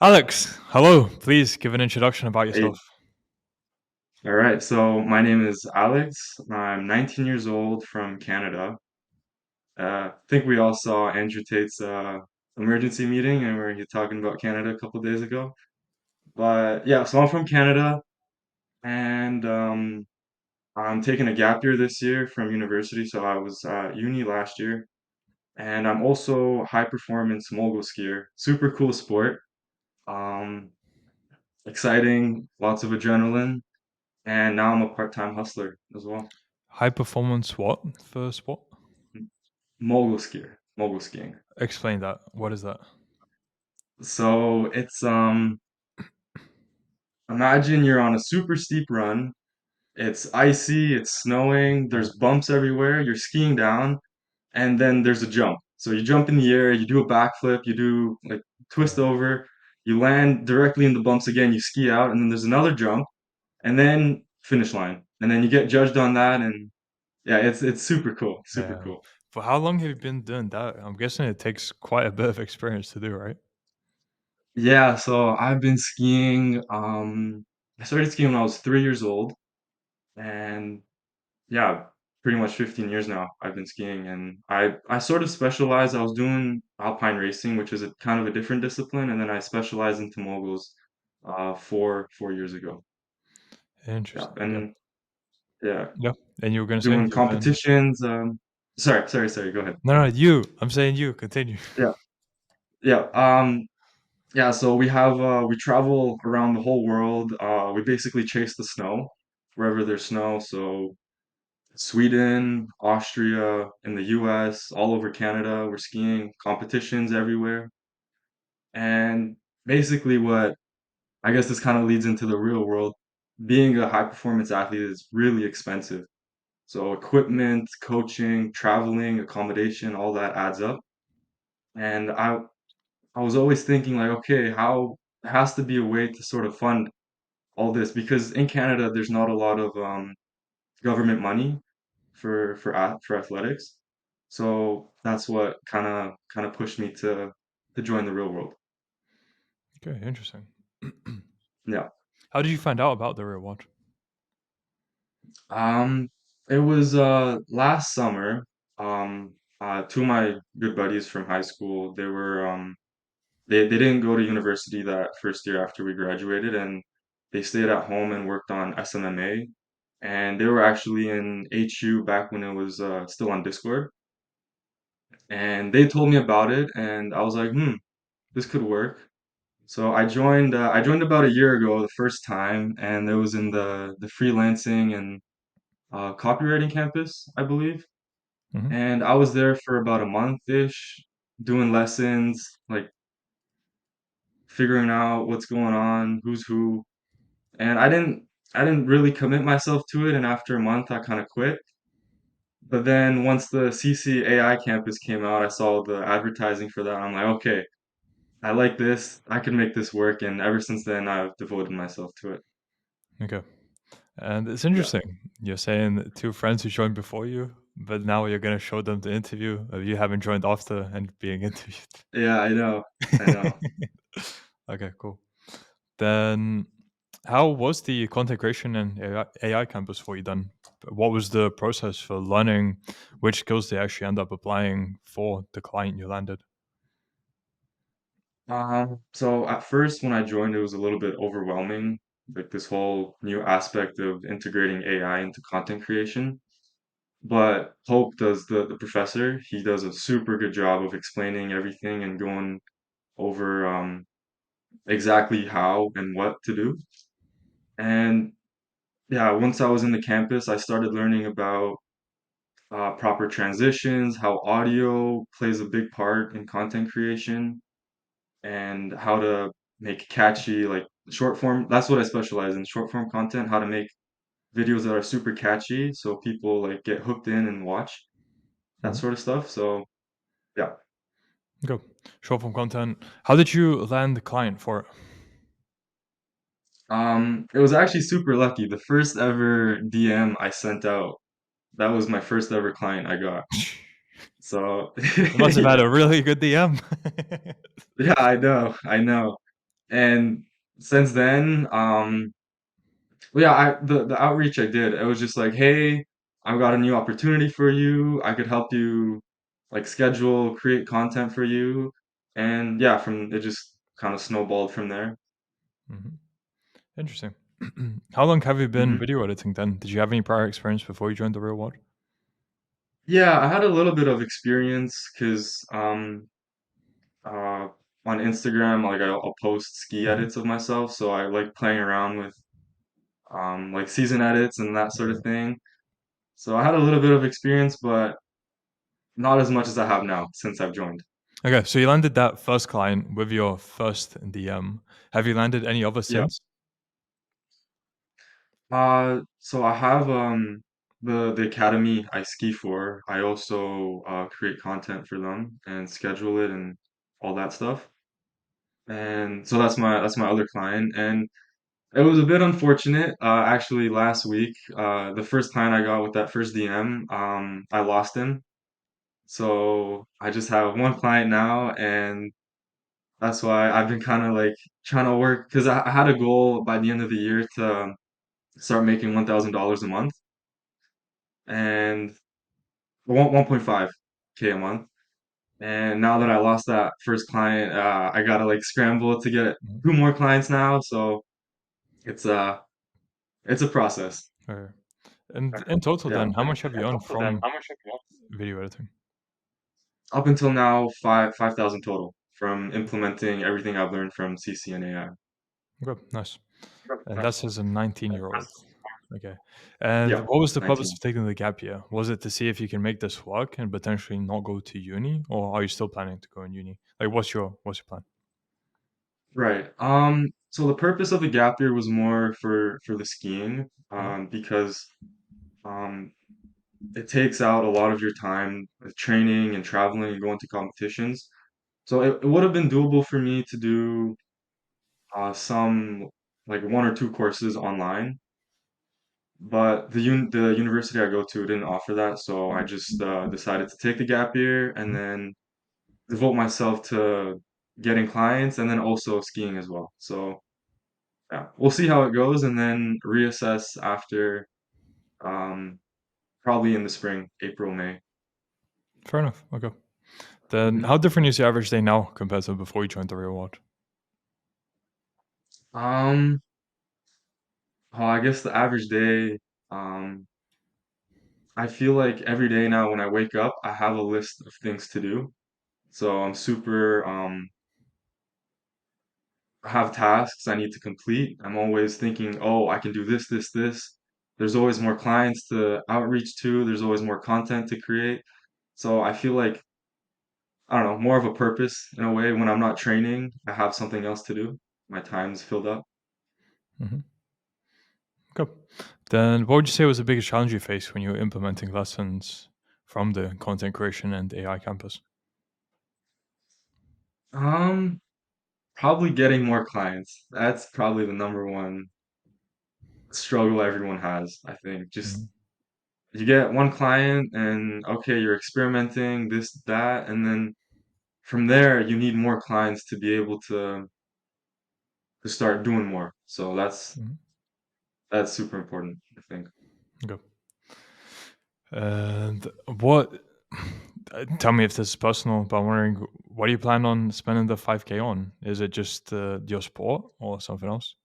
Alex, hello. Please give an introduction about Hey, yourself. all right. So my name is Alex. I'm 19 years old from Canada. I think we all saw Andrew Tate's emergency meeting, and where he's talking about Canada a couple days ago. But yeah, so I'm from Canada, and I'm taking a gap year this year from university. So I was uni last year, and I'm also high performance mogul skier. Super cool sport. Um, Exciting, lots of adrenaline, and now I'm a part-time hustler as well. High performance what for sport? Mogul skier, mogul skiing. Explain that. What is that? So it's imagine you're on a super steep run. It's icy, it's snowing, Uh, there's bumps everywhere, you're skiing down, and then there's a jump. So you jump in the air, you do a backflip, you do like twist yeah. over, you land directly in the bumps again, you ski out, and then there's another jump, and then finish line. And then you get judged on that, and yeah, it's super cool, super Yeah. cool. For how long have you been doing that? I'm guessing it takes quite a bit of experience to do, right? Yeah, so I've been skiing. I started skiing when I was 3 years old, and yeah, pretty much 15 years now I've been skiing. And I sort of specialized. I was doing alpine racing, which is a kind of a different discipline, and then I specialized into moguls, four years ago. Yeah, Interesting. Yeah. and yeah, Yeah. And you were gonna say doing you've been. competitions. Sorry. Go ahead. No, no, you. I'm saying you. Continue. Yeah, yeah. Yeah, so we travel around the whole world. We basically chase the snow wherever there's snow. So Sweden, Austria, in the US, all over Canada, we're skiing competitions everywhere. And basically what I guess this kind of leads into the real world. Being a high performance athlete is really expensive. So equipment, coaching, traveling, accommodation, all that adds up. And I was always thinking like, okay, how there has to be a way to sort of fund all this because in Canada there's not a lot of government money for athletics. So that's what kind of pushed me to join the real world. Okay, interesting. Yeah. How did you find out about the real watch? Um, it was last summer. Two of my good buddies from high school, they didn't go to university that first year after we graduated, and they stayed at home and worked on SMMA. And they were actually in HU back when it was still on Discord. And they told me about it, and I was like, this could work. So I joined about a year ago the first time, and it was in the freelancing and copywriting campus, I believe. Hmm. And I was there for about a month-ish, doing lessons, like figuring out what's going on, who's who. And I didn't really commit myself to it, and after a month I kind of quit. But then once the CC AI campus came out, I saw the advertising for that. I'm like, okay, I like this. I can make this work. And ever since then, I've devoted myself to it. Okay. And it's Yeah. interesting. You're saying that two friends who joined before you, but now you're gonna show them the interview of you having joined after and being interviewed. Yeah, I know. I know. Okay, cool. Then how was the content creation and AI campus for you then? What was the process for learning which skills they actually end up applying for the client you landed? So at first, when I joined, it was a little bit overwhelming, like this whole new aspect of integrating AI into content creation. But Hope does the professor, he does a super good job of explaining everything and going over exactly how and what to do. And yeah, once I was in the campus, I started learning about proper transitions, how audio plays a big part in content creation, and how to make catchy, like short form. That's what I specialize in, short form content, how to make videos that are super catchy so people like get hooked in and watch that Mhm. sort of stuff. So yeah. Okay. Short form content. How did you land the client for it? It was actually super lucky. The first ever DM I sent out, that was my first ever client I got. So You must have had yeah. a really good DM. Yeah, I know. And since then, well, yeah, the outreach I did, it was just like, hey, I've got a new opportunity for you. I could help you like schedule, create content for you. And yeah, from it just kind of snowballed from there. Hmm. Interesting. How long have you been Hmm. video editing then? Did you have any prior experience before you joined the real world? Yeah, I had a little bit of experience because uh, on Instagram, like I'll post ski Hmm. edits of myself, so I like playing around with like season edits and that sort of thing. So I had a little bit of experience, but not as much as I have now since I've joined. Okay, so you landed that first client with your first DM. Have you landed any others Yeah. since? So I have the academy I ski for. I also create content for them and schedule it and all that stuff. And so that's my other client. And it was a bit unfortunate. Actually, last week, the first client I got with that first DM, I lost him. So I just have one client now, and that's why I've been kind of like trying to work because I had a goal by the end of the year to start making $1,000 a month and 1.5 K a month. And now that I lost that first client, I gotta like scramble to get Mhm. two more clients now. So it's uh it's a process. Or, and in total, Yeah. then, how much have you earned from video editing? Up until now, 5,000 total from implementing everything I've learned from CC and AI. Okay, nice. And that's as a 19-year-old. Okay. And Yeah, what was the purpose 19. of taking the gap year? Was it to see if you can make this work and potentially not go to uni, or are you still planning to go in uni? Like, what's your plan? Right. So the purpose of the gap year was more for the skiing, Mhm. because um it takes out a lot of your time with training and traveling and going to competitions. So it would have been doable for me to do some like one or two courses online, but the university I go to didn't offer that, so I just decided to take the gap year and Mhm. then devote myself to getting clients and then also skiing as well. So yeah, we'll see how it goes and then reassess after um, probably in the spring, April, May. Fair enough. Okay. Then, Hmm. how different is your average day now compared to before you joined the real world? Um, oh, I guess the average day, um, I feel like every day now when I wake up, I have a list of things to do. So I'm super, I have tasks I need to complete. I'm always thinking, oh, I can do this, this, this. There's always more clients to outreach to. There's always more content to create. So I feel like, I don't know, more of a purpose in a way. When I'm not training, I have something else to do. My time's filled up. Hmm. Okay. Then, what would you say was the biggest challenge you faced when you were implementing lessons from the content creation and AI campus? Um, Probably getting more clients. That's probably the number one struggle everyone has, I think. Just Mhm. you get one client and okay, you're experimenting, this, that, and then from there you need more clients to be able to start doing more. So Mhm. that's super important, I think. Okay. And what? Tell me if this is personal, but I'm wondering, what do you plan on spending the 5K on? Is it just your sport or something else?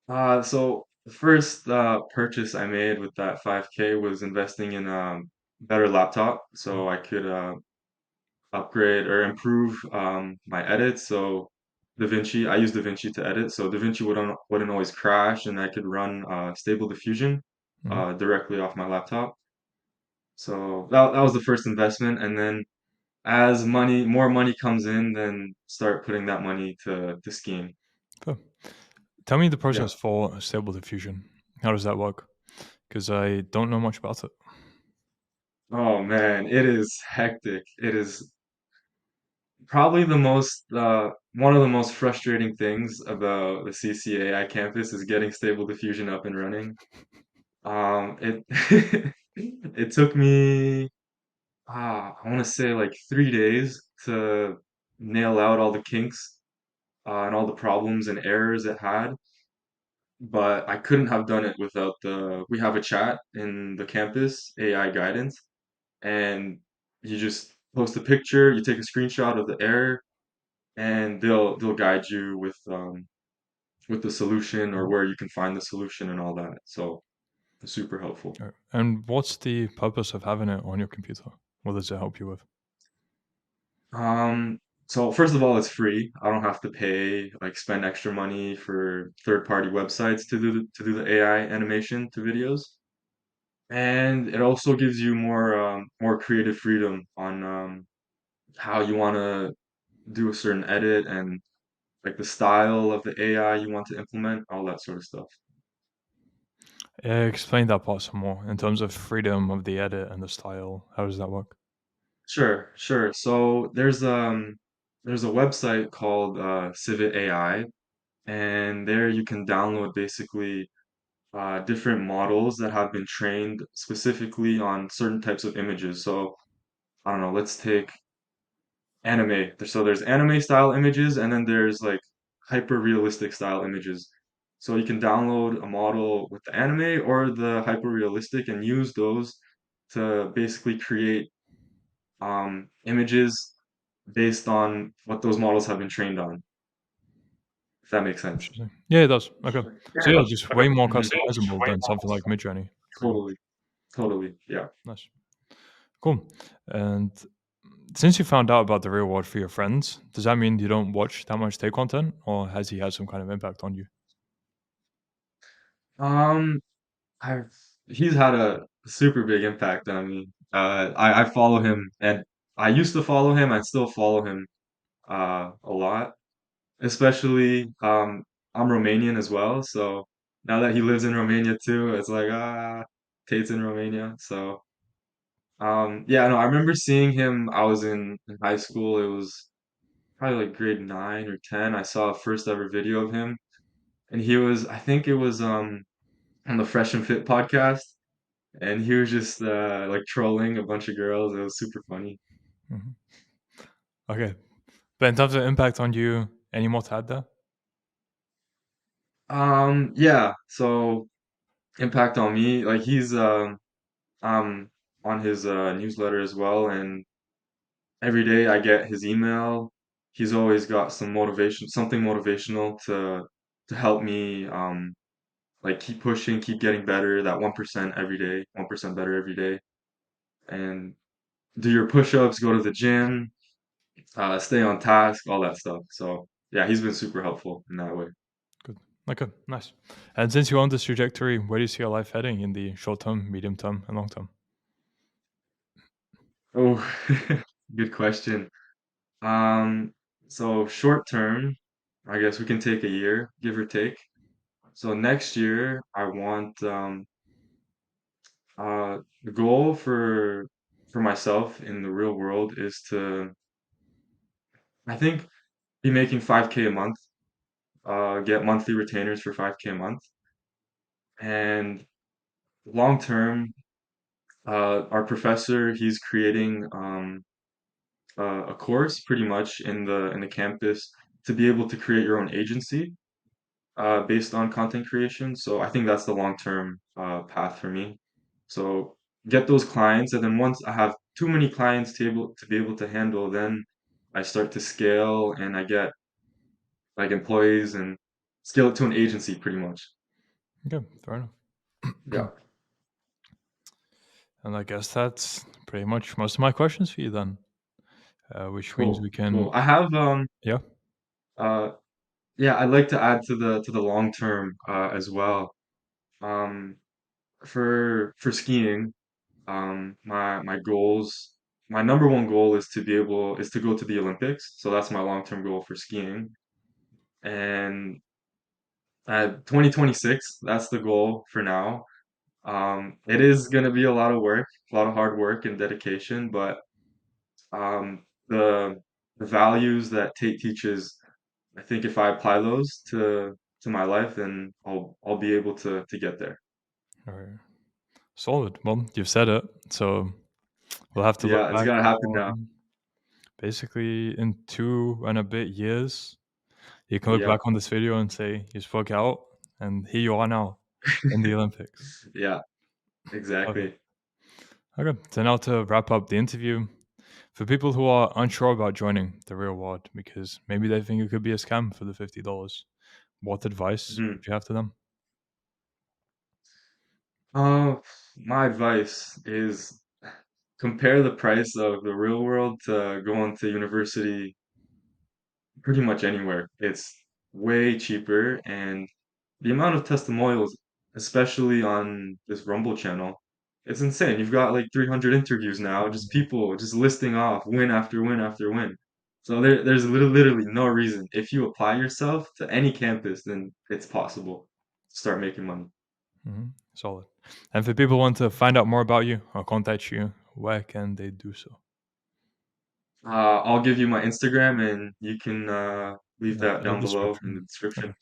So the first purchase I made with that 5K was investing in a better laptop so I could upgrade or improve my edits. So DaVinci, I use DaVinci to edit, so DaVinci wouldn't always crash, and I could run Stable Diffusion Mhm. directly off my laptop. So that was the first investment, and then as more money comes in, then start putting that money to skiing. Cool. Tell me the Yeah. process for Stable Diffusion. How does that work? Because I don't know much about it. Oh man, it is hectic. It is probably the most one of the most frustrating things about the CCAI campus is getting Stable Diffusion up and running. It it took me I want to say like 3 days to nail out all the kinks. and all the problems and errors it had. But I couldn't have done it without we have a chat in the campus, AI guidance, and you just post a picture, you take a screenshot of the error, and they'll guide you with the solution or where you can find the solution and all that. So it's super helpful. And what's the purpose of having it on your computer? What does it help you with? Um, so first of all, it's free. I don't have to pay, like spend extra money for third-party websites to do the AI animation to videos. And it also gives you more creative freedom on how you want to do a certain edit and like the style of the AI you want to implement, all that sort of stuff. Explain that part some more in terms of freedom of the edit and the style. How does that work? Sure, sure. So there's a website called Civit AI, and there you can download basically different models that have been trained specifically on certain types of images. So I don't know, let's take anime. So there's anime style images, and then there's like hyper realistic style images. So you can download a model with the anime or the hyper realistic and use those to basically create images based on what those models have been trained on, if that makes sense. Interesting. Yeah, it does. Okay. So yeah, just way more Mhm. customizable than something like Midjourney. Pretty much. Totally, totally, yeah. Nice. Cool. And since you found out about the real world for your friends, does that mean you don't watch that much take content, or has he had some kind of impact on you? Um, I've he's had a super big impact on me. I follow him, and I used to follow him. I still follow him a lot, especially I'm Romanian as well. So now that he lives in Romania too, it's like Tate's in Romania. So yeah, no, I remember seeing him. I was in high school. It was probably like grade 9 or 10. I saw a first ever video of him, and he was, I think it was on the Fresh and Fit podcast, and he was just like trolling a bunch of girls. It was super funny. Mhm. Okay. But in terms of impact on you, any more to add there? Yeah, so impact on me, like he's on his newsletter as well, and every day I get his email. He's always got some motivation, something motivational to help me like keep pushing, keep getting better, that 1% every day, 1% better every day, and do your push-ups, go to the gym, stay on task, all that stuff. So yeah, he's been super helpful in that way. Good. Okay, nice. And since you're on this trajectory, where do you see your life heading in the short term, medium term, and long term? Oh, good question. Um, so short term, I guess we can take a year, give or take. So next year, I want the goal for myself in the real world is to, I think, be making 5K a month, get monthly retainers for 5K a month, and long term, our professor, he's creating a course pretty much in the campus to be able to create your own agency based on content creation. So I think that's the long-term path for me. So get those clients, and then once I have too many clients to be able to handle, then I start to scale and I get like employees and scale it to an agency pretty much. Okay, fair enough. Yeah. And I guess that's pretty much most of my questions for you then, which means we Cool. can, Cool. I have yeah. uh yeah, I'd like to add to the long term as well. Um for skiing, my goals, my number one goal is to go to the Olympics. So that's my long-term goal for skiing. And at 2026, that's the goal for now. It is going to be a lot of work, a lot of hard work and dedication, but um, the values that Tate teaches, I think if I apply those to my life, then I'll be able to get there. All right. Solid. Well, you've said it. So we'll have to look Yeah, it's back gotta happen now. on basically in 2 and a bit years. You can look Yep. back on this video and say you spoke out, and here you are now in the Olympics. Yeah, Okay. exactly. Okay. So now to wrap up the interview, for people who are unsure about joining the real world because maybe they think it could be a scam for the $50, what advice Mhm. would you have to them? Uh, my advice is compare the price of the real world to going to university pretty much anywhere. It's way cheaper, and the amount of testimonials, especially on this Rumble channel, it's insane. You've got like 300 interviews now, just Mhm. people just listing off win after win after win. So there's literally no reason. If you apply yourself to any campus, then it's possible to start making money. Mhm. Solid. And for people who want to find out more about you or contact you, where can they do so? I'll give you my Instagram, and you can leave Yeah, that in the down below in description. the description. Okay.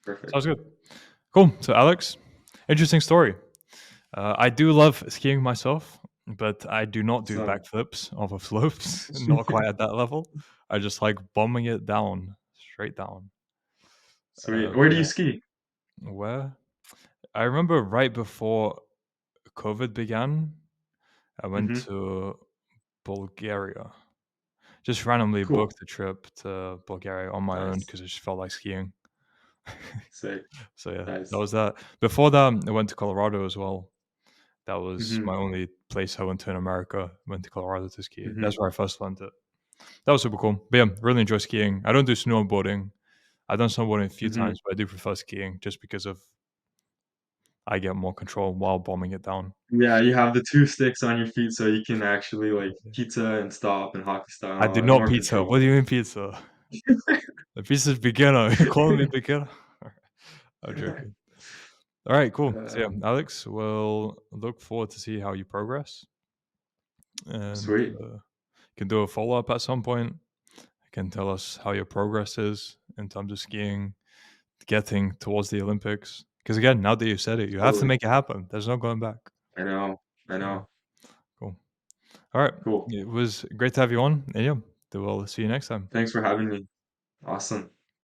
Perfect. Sounds good. Cool. So, Alex, interesting story. I do love skiing myself, but I do not do So backflips off of slopes, not quite at that level. I just like bombing it down, straight down. sweet. Where do you Yeah. ski? Where? I remember right before COVID began, I went Hmm. to Bulgaria. Just randomly Cool. booked a trip to Bulgaria on my own Nice. because I just felt like skiing. Sick. So yeah, that Nice. was that. Before that, I went to Colorado as well. That was Hmm. my only place I went to in America. Went to Colorado to ski. Hmm. That's where I first learned it. That was super cool. But yeah, really enjoy skiing. I don't do snowboarding. I've done snowboarding a few Hmm. times, but I do prefer skiing just because of I get more control while bombing it down. Yeah, you have the two sticks on your feet so you can actually like pizza and stop and hockey style and I all did that. not More pizza. control. What do you mean pizza? The pizza's beginner. You're calling me beginner? I'm joking. All right, cool. So yeah, Uh, Alex, we'll look forward to see how you progress, and sweet. you can do a follow up at some point. You can tell us how your progress is in terms of skiing, getting towards the Olympics. Because again, now that you said it, you have to Totally. make it happen. There's no going back. I know. I So yeah, know. cool. All right, Cool. it was great to have you on, and yeah, we'll see you next time. Thanks for having me. Awesome.